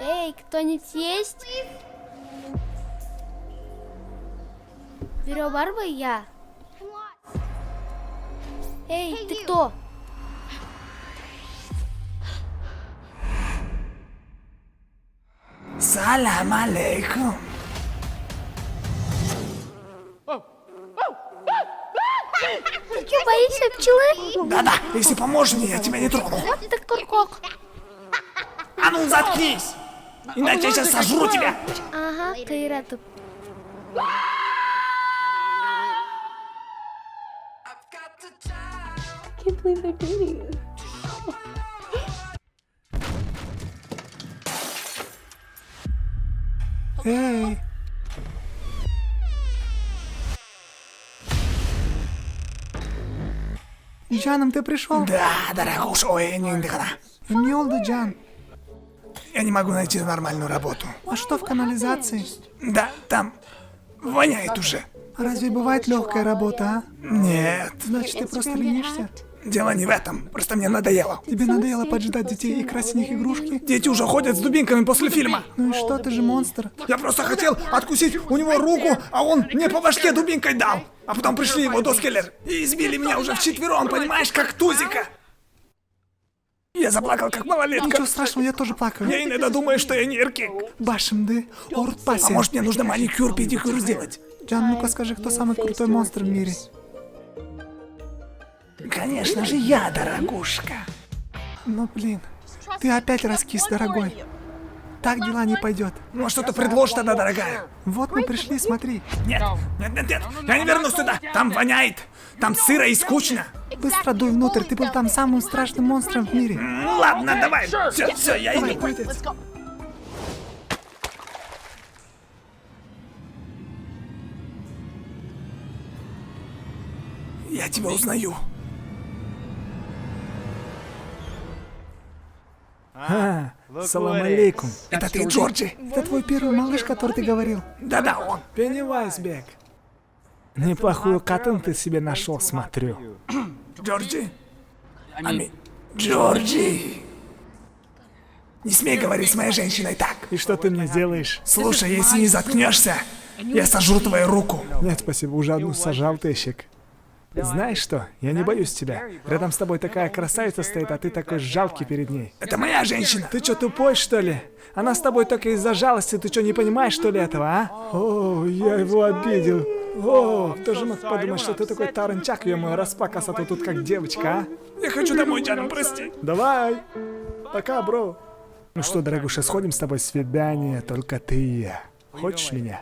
Эй, кто-нибудь есть? Бюро бар бы я? Эй, ты кто? Салам алейкум. Ты что, боишься пчелы? Да-да, если поможешь мне, я тебя не трону. Вот ты куркок. А ну заткнись! Иначе я сейчас сожру тебя! Ага, ты и рад. Can't believe they're dating. Эй! Джаном, ты пришел? Да, дорогуш, ой, не индыхана. Не oldu Джан? Я не могу найти нормальную работу. А что в канализации? Да, там воняет уже. Разве бывает легкая работа, а? Нет, Значит, ты просто ленишься? дело не в этом. Просто мне надоело. Тебе надоело поджидать детей и красть в них игрушки? Дети уже ходят с дубинками после фильма. Ну и что, ты же монстр. Я просто хотел откусить у него руку, а он мне по башке дубинкой дал. А потом пришли его доскеллер и избили меня уже вчетвером, понимаешь, как тузика. Я заплакал, как малолетка. Ничего страшного, я тоже плакаю. Я иногда думаю, что я не эркек. Башимды, А Орпаси. может, мне нужно маникюр, педикюр сделать? Джан, ну-ка скажи, кто самый крутой монстр в мире? Конечно же, я, дорогушка. Ну блин, ты опять раскис, дорогой. Так дела не пойдет. Ну, что-то предложь тогда, дорогая. Вот мы пришли, смотри. Нет, нет, нет, нет, я не вернусь туда. Там воняет, там сыро и скучно. Быстро дуй внутрь, ты был там самым страшным монстром в мире. Ну ладно, давай. Все, я иду. Я тебя узнаю. Салам алейкум. Это ты, Джорджи? Это твой первый малыш, который ты говорил. Да-да, он. Пеннивайзбек. Неплохую катан ты себе нашел, смотрю. Джорджи? Джорджи! Не смей говорить с моей женщиной так. И что ты мне сделаешь? Слушай, если не заткнешься, я сожру твою руку. Нет, спасибо, уже одну сажал тыщик. Знаешь что, я не боюсь тебя. Рядом с тобой такая красавица стоит, а ты такой жалкий перед ней. Это моя женщина. Ты что, тупой, что ли? Она с тобой только из-за жалости, ты что, не понимаешь, что ли, этого, а? О, я его обидел. О, кто же мог подумать, что ты такой таранчак, ё-моё, распакался тут как девочка, а? Я хочу домой, Джаном, прости. Давай. Пока, бро. Ну что, дорогуша, сходим с тобой в свидание, только ты и я. Хочешь меня?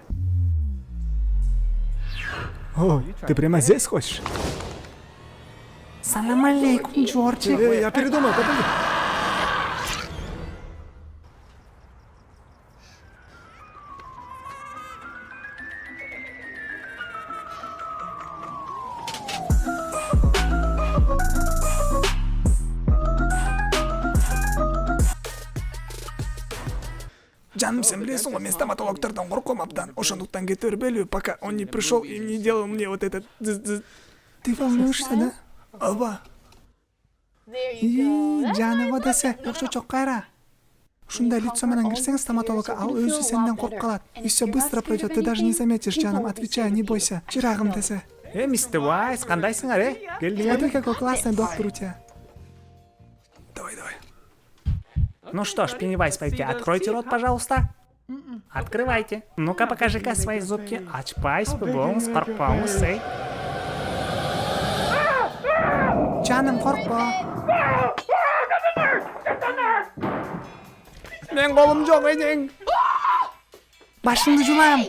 О, ты прямо здесь хочешь? Салам алейкум, Джорджи. Эй, я передумал, подожди. Жаным, сен білесің ғой, мен стоматологтардан қорқом абдан. Ошондуктан кете бербелүү, пока он не пришел и не делал мне вот этот Ты волнуешься, да? Оба. Жаны водасы, жокчо чок кайра. Ушундай лицо менен кирсең стоматологко, ал өзү сенден коркуп калат. И все быстро пройдет, ты даже не заметишь, жаным, отвечай, не бойся. Чырагым десе. Мистер Уайс, кандайсыңар, Смотри, какой классный доктор у тебя. Давай. Ну что ж, Пеннивайз, пойти, откройте рот, пожалуйста. Открывайте. Ну-ка, покажи-ка свои зубки. Ачпайс, пыбоумс, парпаумс, эй. Жаным, коркпо. Мен колум жок, эжең. Башыңды жулам.